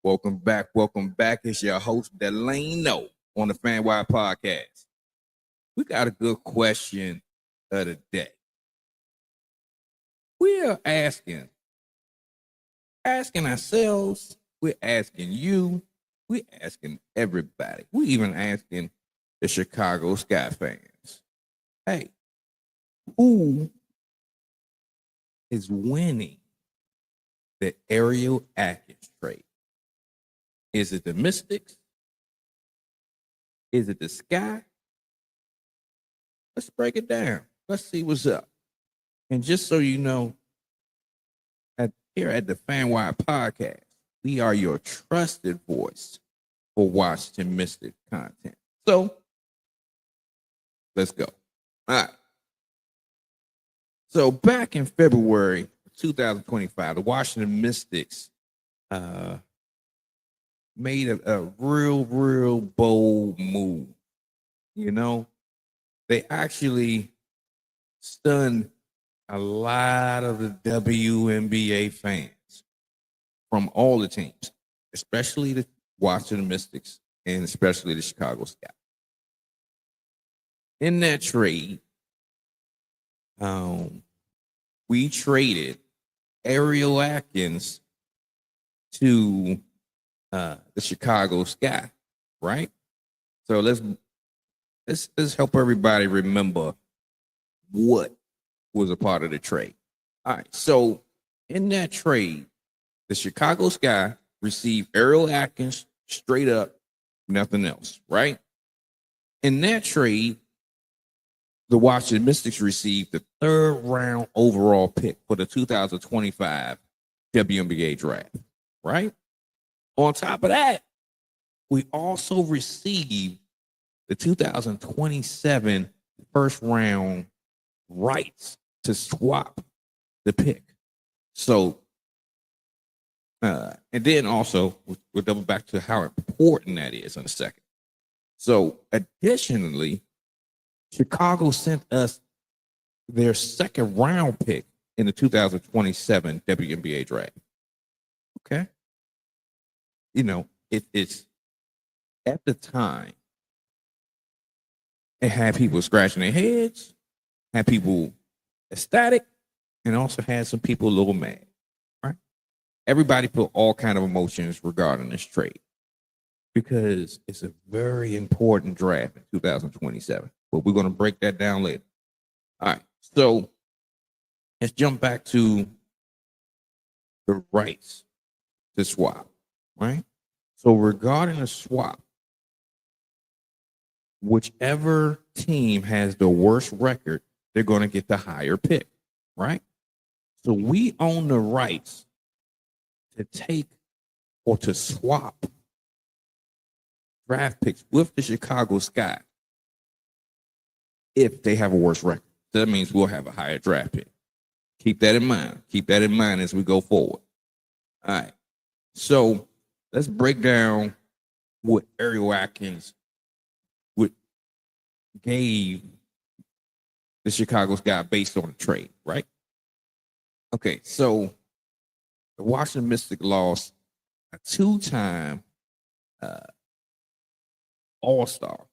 Welcome back. Welcome back. It's your host, Delano, on the FanWire podcast. We got a good question of the day. We're asking ourselves, we're asking you, we're asking everybody. We're even asking the Chicago Sky fans. Hey, who is winning the Ariel Atkins trade? Is it the Mystics? Is it the Sky? Let's break it down. Let's see what's up. And just so you know, here at the FanWire podcast, we are your trusted voice for Washington Mystic content. So, let's go. All right. So, back in February 2025, the Washington Mystics made a real bold move. You know, they actually stunned a lot of the WNBA fans from all the teams, especially the Washington Mystics and especially the Chicago Sky. In that trade, we traded Ariel Atkins to the Chicago Sky, right? So let's help everybody remember what was a part of the trade. All right, so in that trade, the Chicago Sky received Ariel Atkins straight up, nothing else, right? In that trade, the Washington Mystics received the third round overall pick for the 2025 WNBA draft, right? On top of that, we also received the 2027 first round rights to swap the pick. So, and then also, we'll double back to how important that is in a second. So, additionally, Chicago sent us their second round pick in the 2027 WNBA draft. Okay. You know, it's at the time, it had people scratching their heads, had people ecstatic, and also had some people a little mad, right? Everybody felt all kind of emotions regarding this trade because it's a very important draft in 2027. But we're going to break that down later. All right, so let's jump back to the rights to swap, right? So regarding a swap, whichever team has the worst record, they're going to get the higher pick, right? So we own the rights to take or to swap draft picks with the Chicago Sky if they have a worse record. That means we'll have a higher draft pick. Keep that in mind. Keep that in mind as we go forward. All right. So let's break down what Ariel Atkins gave the Chicago Sky based on the trade, right? Okay, so the Washington Mystics lost a two-time All-Star,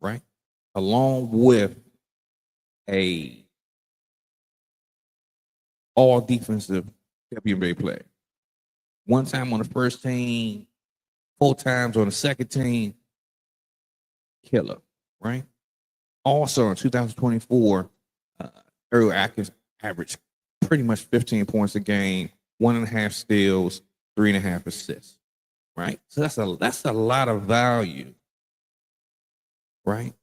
right? Along with a all-defensive WNBA player. One time on the first team, 4 times on the second team. Killer, right? Also in 2024, Ariel Atkins averaged pretty much 15 points a game, 1.5 steals, 3.5 assists, right? So that's a lot of value, right?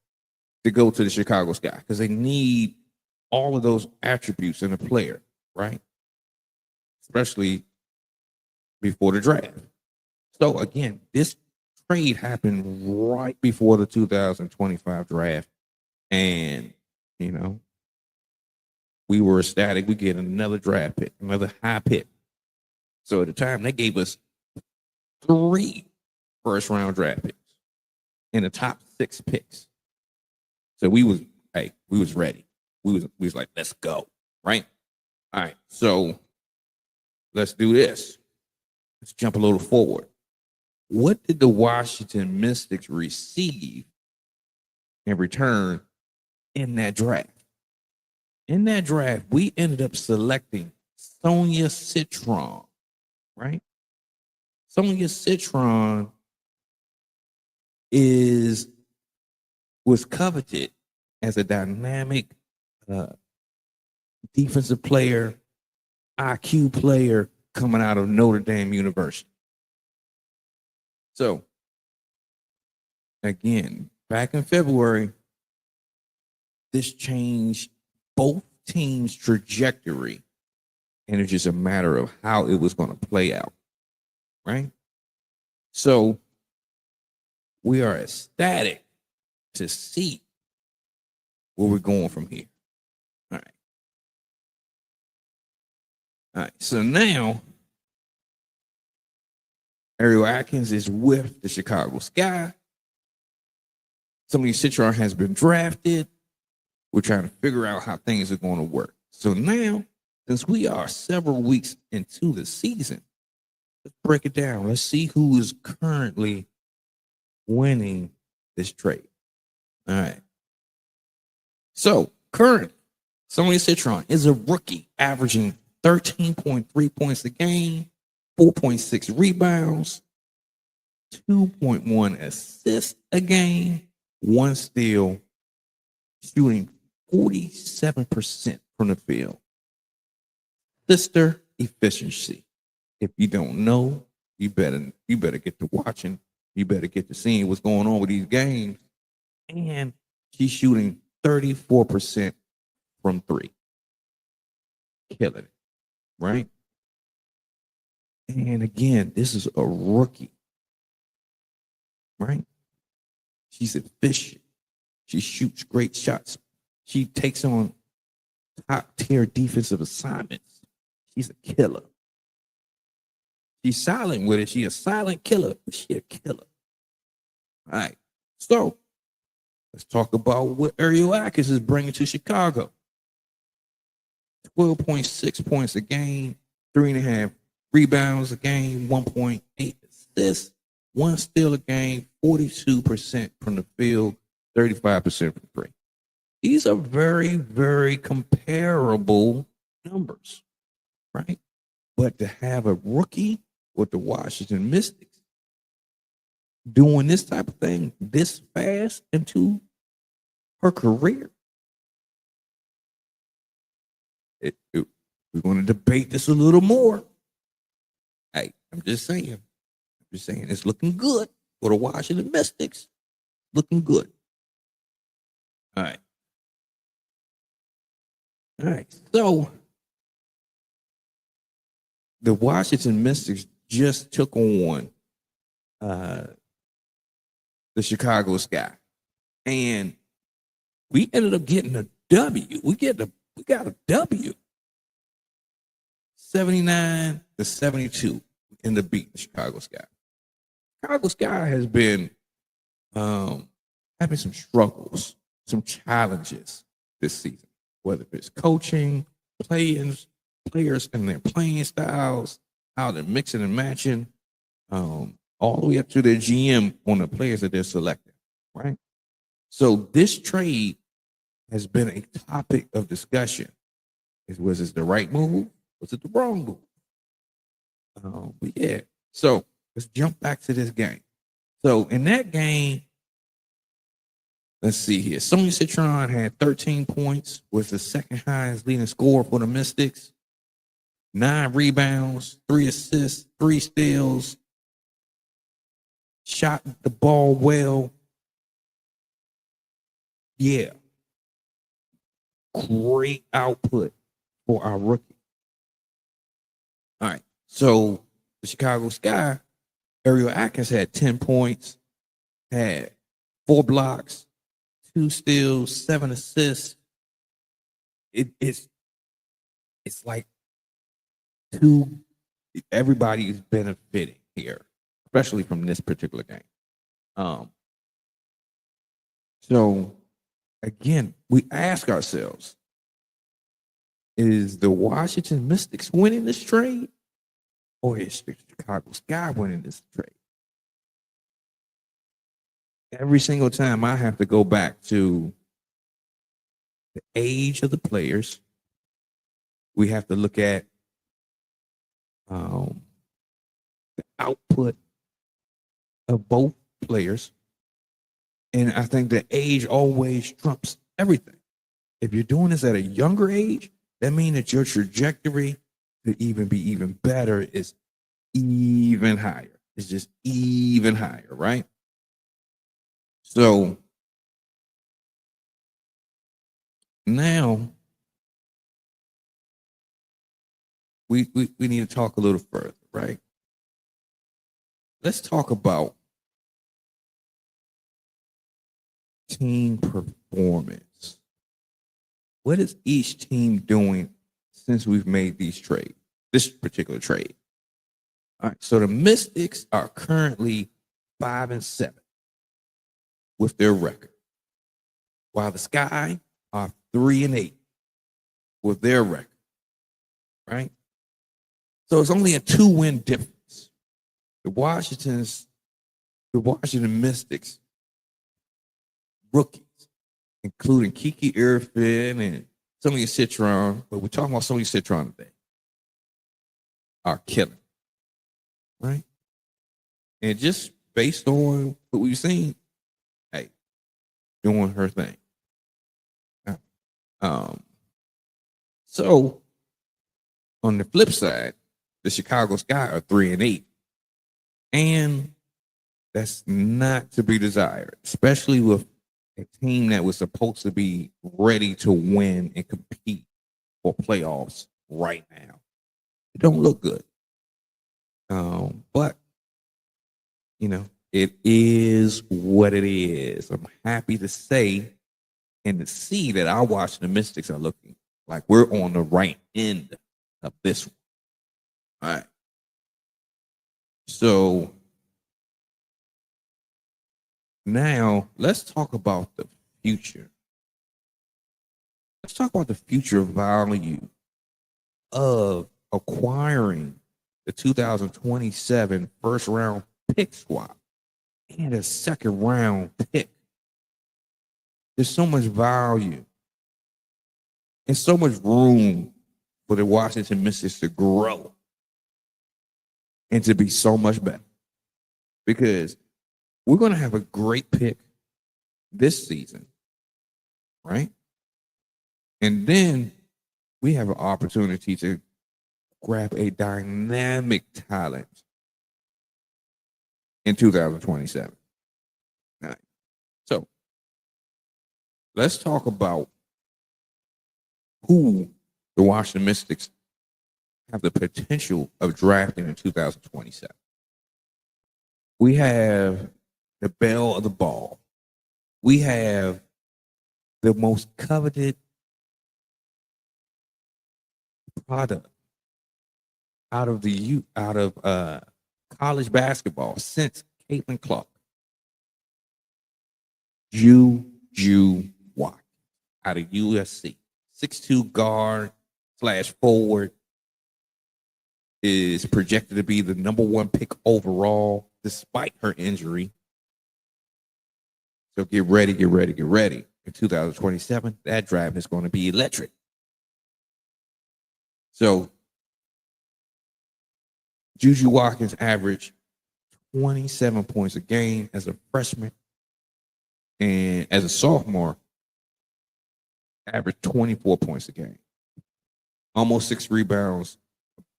To go to the Chicago Sky because they need all of those attributes in a player, right? Especially before the draft. So again, this trade happened right before the 2025 draft. And, you know, we were ecstatic. We get another draft pick, another high pick. So at the time, they gave us 3 first-round draft picks in the top 6 picks. So we was ready. We was like, let's go, right? All right, so let's do this. Let's jump a little forward. what did the Washington Mystics receive in return in that draft? In that draft, we ended up selecting Sonia Citron, right? Sonia Citron was coveted as a dynamic defensive player, IQ player coming out of Notre Dame University. So, again, back in February, this changed both teams' trajectory, and it's just a matter of how it was going to play out, right? So, we are ecstatic to see where we're going from here. All right. All right. So now, Ariel Atkins is with the Chicago Sky. Sonia Citron has been drafted. We're trying to figure out how things are going to work. So now, since we are several weeks into the season, let's break it down. Let's see who is currently winning this trade. All right. So currently, Sonia Citron is a rookie, averaging 13.3 points a game, 4.6 rebounds, 2.1 assists a game, 1 steal, shooting 47% from the field. Sister efficiency. If you don't know, you better get to watching. You better get to seeing what's going on with these games. And she's shooting 34% from 3. Killing it, right? And again, this is a rookie, right? She's efficient. She shoots great shots. She takes on top tier defensive assignments. She's a killer. She's silent with it. She's a silent killer, but she's a killer. All right. So let's talk about what Ariel Atkins is bringing to Chicago. 12.6 points a game, 3.5 rebounds a game, 1.8 assists, 1 steal a game, 42% from the field, 35% from 3. These are very, very comparable numbers, right? But to have a rookie with the Washington Mystics doing this type of thing this fast into her career, we're going to debate this a little more. Hey, I'm just saying it's looking good for the Washington Mystics. Looking good. All right. All right. So the Washington Mystics just took on the Chicago Sky, and we ended up getting a W. We got a W. 79-72 in the beat the Chicago Sky. Chicago Sky has been having some struggles, some challenges this season, whether it's coaching, players and their playing styles, how they're mixing and matching, all the way up to their GM on the players that they're selecting, right? So this trade has been a topic of discussion. Was this the right move? Was it the wrong move? But yeah, so let's jump back to this game. So in that game, let's see here. Sonia Citron had 13 points, was the second highest leading scorer for the Mystics. 9 rebounds, 3 assists, 3 steals. Shot the ball well. Yeah. Great output for our rookie. All right. So the Chicago Sky, Ariel Atkins had 10 points, had 4 blocks, 2 steals, 7 assists. It's like everybody is benefiting here, especially from this particular game. So again, we ask ourselves, is the Washington Mystics winning this trade, or is the Chicago Sky winning this trade? every single time I have to go back to the age of the players. We have to look at the output of both players. And I think the age always trumps everything. If you're doing this at a younger age, that means that your trajectory to even be even better is even higher. It's just even higher, right? So now we need to talk a little further, right? Let's talk about team performance. What is each team doing since we've made these trades, this particular trade? All right, so the Mystics are currently 5-7 with their record, while the Sky are 3-8 with their record, right? So it's only a 2-win difference. The Washington Mystics rookies, including Kiki Irfin and Sonia Citron, but we're talking about Sonia Citron today, are killing, right? And just based on what we've seen, hey, doing her thing. So on the flip side, the Chicago Sky are 3-8, and that's not to be desired, especially with a team that was supposed to be ready to win and compete for playoffs right now. It don't look good. But you know, it is what it is. I'm happy to say and to see that our Washington Mystics are looking like we're on the right end of this one. All right. So now let's talk about the future. Let's talk about the future value of acquiring the 2027 first round pick swap and a second round pick. There's so much value and so much room for the Washington Mystics to grow and to be so much better, because we're going to have a great pick this season, right? And then we have an opportunity to grab a dynamic talent in 2027. All right. So let's talk about who the Washington Mystics have the potential of drafting in 2027. We have the belle of the ball. We have the most coveted product out of college basketball since Caitlin Clark. Juju Watkins out of USC. 6'2" guard / forward, is projected to be the number 1 pick overall despite her injury. So get ready. In 2027, that draft is going to be electric. So Juju Watkins averaged 27 points a game as a freshman, and as a sophomore, averaged 24 points a game, almost 6 rebounds,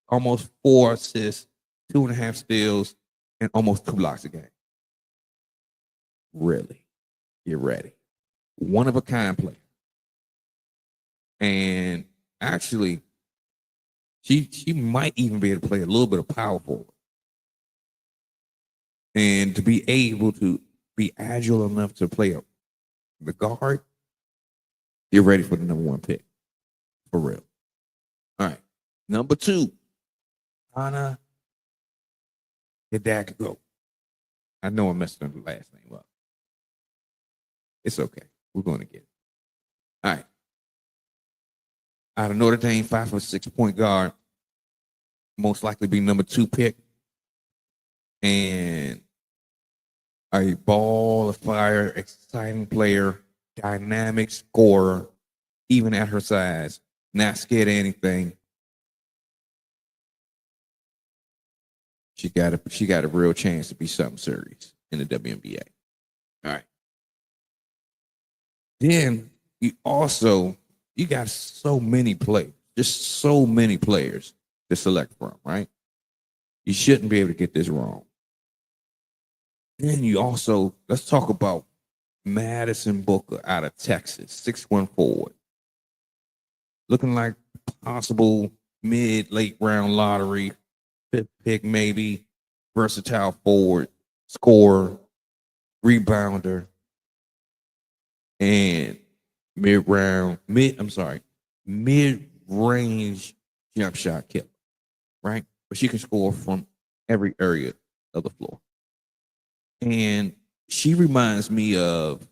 almost 4 assists, 2.5 steals, and almost 2 blocks a game. Really, get ready. One of a kind player. And actually, she might even be able to play a little bit of power forward. And to be able to be agile enough to play the guard, get ready for the number 1 pick. For real. All right. Number 2, Anna Hidalgo. I know I'm messing up the last name up. It's okay. We're going to get it. All right. Out of Notre Dame, 5'6" point guard, most likely be number 2 pick. And a ball of fire, exciting player, dynamic scorer, even at her size, not scared of anything. She got a real chance to be something serious in the WNBA. All right. Then you got so many players, just so many players to select from, right? You shouldn't be able to get this wrong. Then you also let's talk about Madison Booker out of Texas, 6'1" forward, looking like possible late round lottery, fifth pick maybe, versatile forward, scorer, rebounder, and mid range jump shot killer, right? But she can score from every area of the floor. And she reminds me of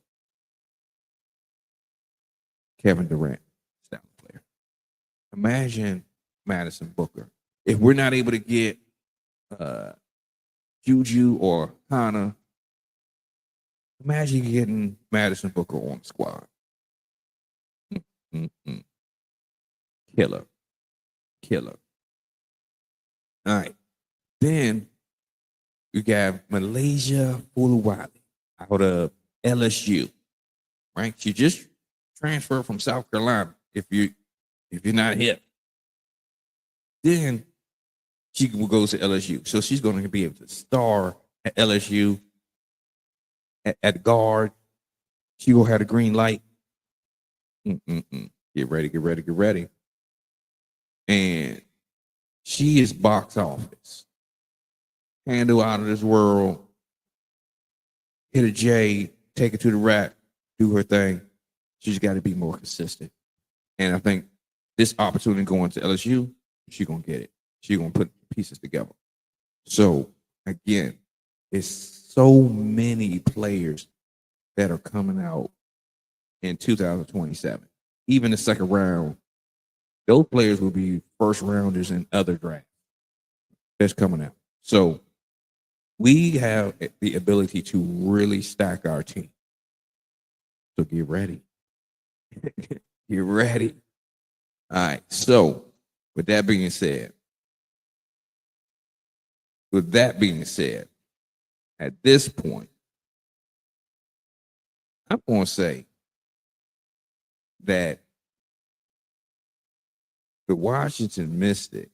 Kevin Durant style player. Imagine Madison Booker. If we're not able to get Juju or Hannah, imagine getting Madison Booker on the squad. Mm-mm. Killer. Killer. All right. Then you got Malaysia Fulawali out of LSU. Right? She just transferred from South Carolina. If you're not hip, then she will go to LSU. So she's going to be able to star at LSU at guard. She will have a green light. Get ready, get ready, get ready. And she is box office. Handle out of this world. Hit a J, take it to the rack, do her thing. She's got to be more consistent. And I think this opportunity going to LSU, she's going to get it. She's going to put pieces together. So, again, it's so many players that are coming out in 2027. Even the second round, those players will be first rounders in other drafts that's coming out. So, we have the ability to really stack our team. So, get ready. Get ready. All right. So, with that being said, at this point, I'm going to say that the Washington Mystics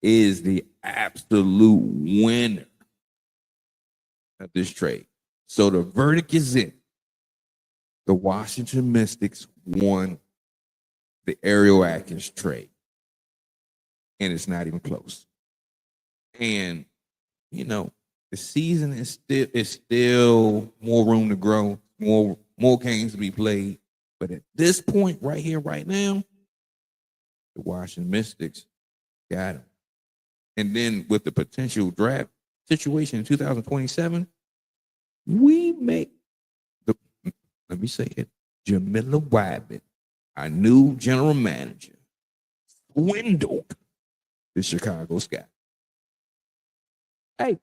is the absolute winner of this trade. So the verdict is in. The Washington Mystics won the Ariel Atkins trade. And it's not even close. And, you know, the season is still more room to grow, more games to be played. But at this point, right here, right now, the Washington Mystics got him. And then with the potential draft situation in 2027, we make let me say it, Jamila Wyman, our new general manager, swindled the Chicago Sky. Hey,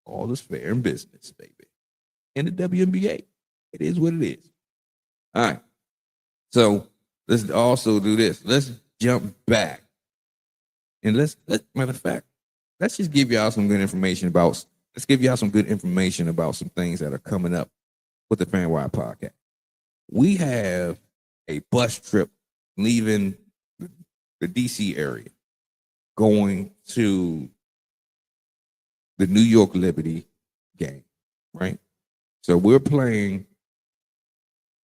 all is fair in business, baby. In the WNBA, it is what it is. All right. So let's also do this. Let's jump back. And matter of fact, let's just give y'all some good information about some things that are coming up with the FanWire podcast. We have a bus trip leaving the DC area, going to the New York Liberty game, right? So we're playing,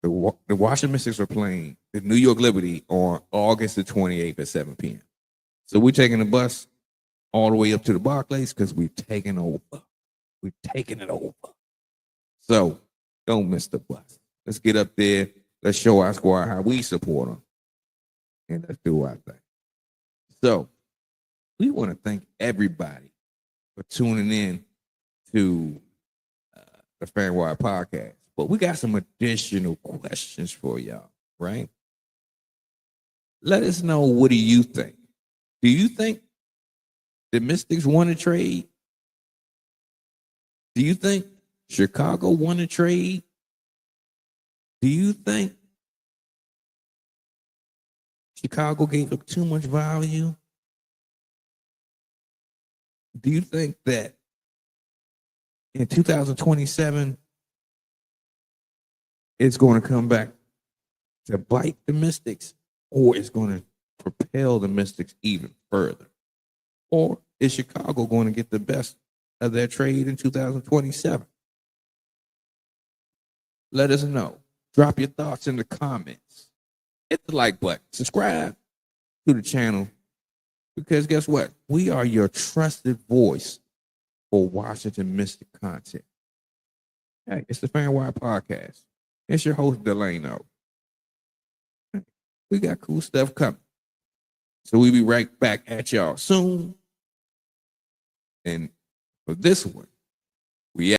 the Washington Mystics are playing the New York Liberty on August the 28th at 7 p.m. So we're taking the bus all the way up to the Barclays because we've taken over. We've taken it over. So don't miss the bus. Let's get up there. Let's show our squad how we support them. And let's do our thing. So we want to thank everybody for tuning in to the FanWire podcast. But we got some additional questions for y'all, right? Let us know, what do you think? Do you think the Mystics want to trade Do you think Chicago won a trade? Do you think Chicago gave up too much value? Do you think that in 2027 it's going to come back to bite the Mystics, or it's going to propel the Mystics even further? Or is Chicago going to get the best of their trade in 2027? Let us know. Drop your thoughts in the comments. Hit the like button. Subscribe to the channel, because guess what? We are your trusted voice for Washington Mystic content. Hey, it's the FanWire podcast. It's your host, Delano. We got cool stuff coming. So we'll be right back at y'all soon. And for this one,